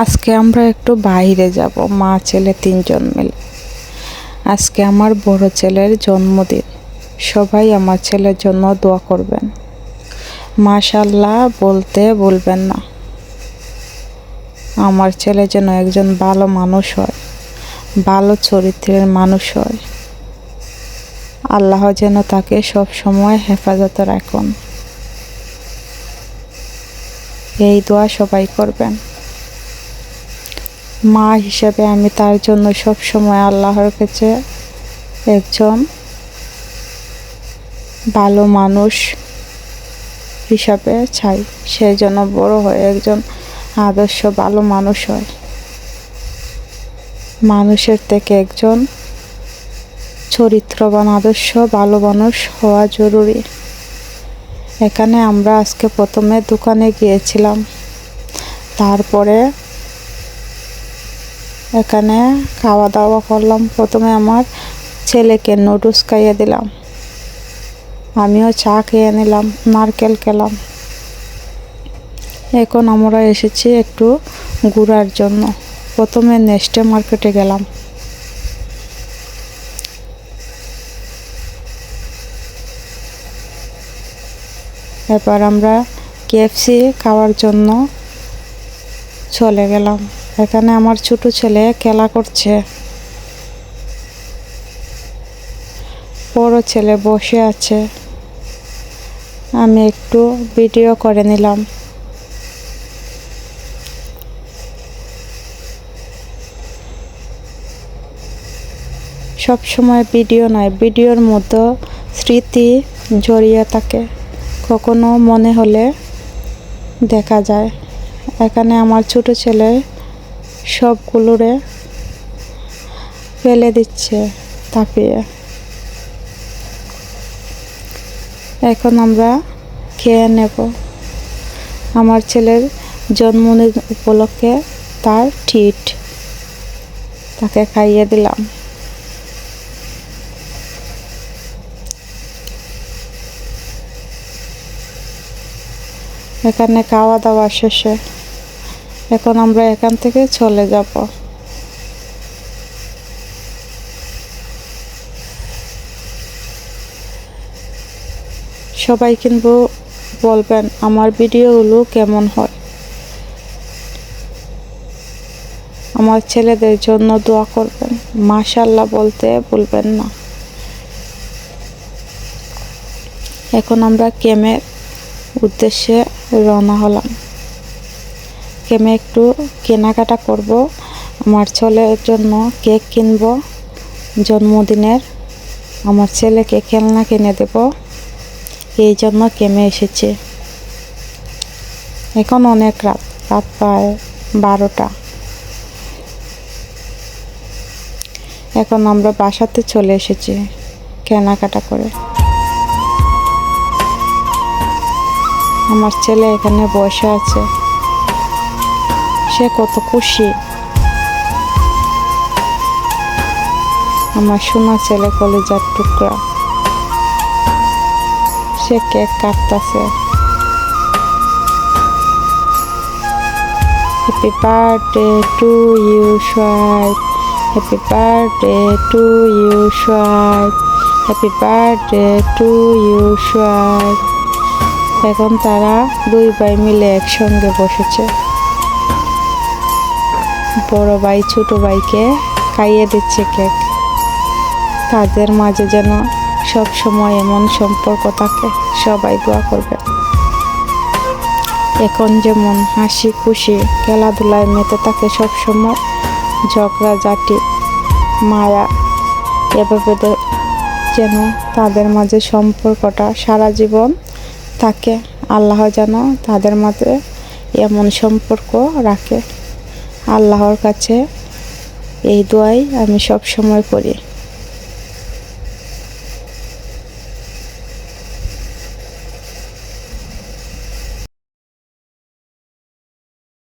আজকে আমরা একটু বাইরে যাব, মা ছেলে 3জন মিলে। আজকে আমার বড় ছেলের জন্মদিন। সবাই আমার ছেলের জন্য দোয়া করবেন। মাশাআল্লাহ বলতে ভুলবেন না। আমার ছেলে যেন একজন ভালো মানুষ হয়, ভালো চরিত্রের মানুষ হয়। আল্লাহ যেন তাকে সব সময় হেফাজতে রাখুন। এই দোয়া সবাই করবেন। মা হিসেবে আমি তার জন্য সব সময় আল্লাহর কাছে একজন ভালো মানুষ হিসাবে চাই। সে যেন বড় হয়ে একজন আদর্শ ভালো মানুষ হয়। মানুষের থেকে একজন চরিত্রবান আদর্শ ভালো মানুষ হওয়া জরুরি। এখানে আমরা আজকে প্রথমে দোকানে গিয়েছিলাম, তারপরে এখানে খাওয়া দাওয়া করলাম। প্রথমে আমার ছেলেকে নুডলস খাইয়ে দিলাম, আমিও চা খেয়ে নিলাম, নারকেল খেলাম। এখন আমরা এসেছি একটু ঘোরার জন্য। প্রথমে নেস্টে মার্কেটে গেলাম। এরপর আমরা কেএফসি খাওয়ার জন্য চলে গেলাম। এখানে আমার ছোট ছেলে খেলা করছে, বড় ছেলে বসে আছে। আমি একটু ভিডিও করে নিলাম। সব সময় ভিডিও নয়, ভিডিওর মতো স্মৃতি জড়িয়ে থাকে, কখনো মনে হলে দেখা যায়। এখানে আমার ছোট ছেলে সবগুলোরে ফেলে দিচ্ছে তাপিয়ে। এখন আমরা খেয়ে নেব। আমার ছেলের জন্মদিন উপলক্ষে তার ট্রিট, তাকে খাইয়ে দিলাম। এখানে খাওয়া দাওয়া শেষে এখন আমরা এখান থেকে চলে যাব। সবাই কিন্তু বলবেন আমার ভিডিওগুলো কেমন হয়। আমার ছেলেদের জন্য দোয়া করবেন। মাশাআল্লাহ বলতে ভুলবেন না। এখন আমরা ক্যামের উদ্দেশ্যে রওনা হলাম। ক্যামে একটু কেনাকাটা করব। আমার ছেলের জন্য কেক কিনব জন্মদিনের। আমার ছেলেকে খেলনা কিনে দেব, এই জন্য ক্যামে এসেছি। এখন অনেক রাত প্রায় 12টা। এখন আমরা বাসাতে চলে এসেছি কেনাকাটা করে। আমার ছেলে এখানে বসে আছে, সে কত খুশি। আমার সোনা ছেলে কলিজার টুকরা, সে কেক কাটতেছে। Happy birthday to you Shoaib, happy birthday to you Shoaib, happy birthday to you Shoaib. এখন তারা দুই ভাই মিলে একসঙ্গে বসেছে। বড় ভাই ছোট ভাইকে খাইয়ে দিচ্ছে কেক। তাদের মাঝে যেন সব সময় এমন সম্পর্ক থাকে। সবাই দোয়া করবে। এখন যেমন হাসি খুশি খেলাধুলায় মেতে থাকে, সব সময় ঝগড়াঝাটি মায়া, এভাবে যেন তাদের মাঝে সম্পর্কটা সারা জীবন থাকে। আল্লাহ যেন তাদের মাঝে এমন সম্পর্ক রাখে। আল্লাহর কাছে এই দোয়াই আমি সব সময় করি।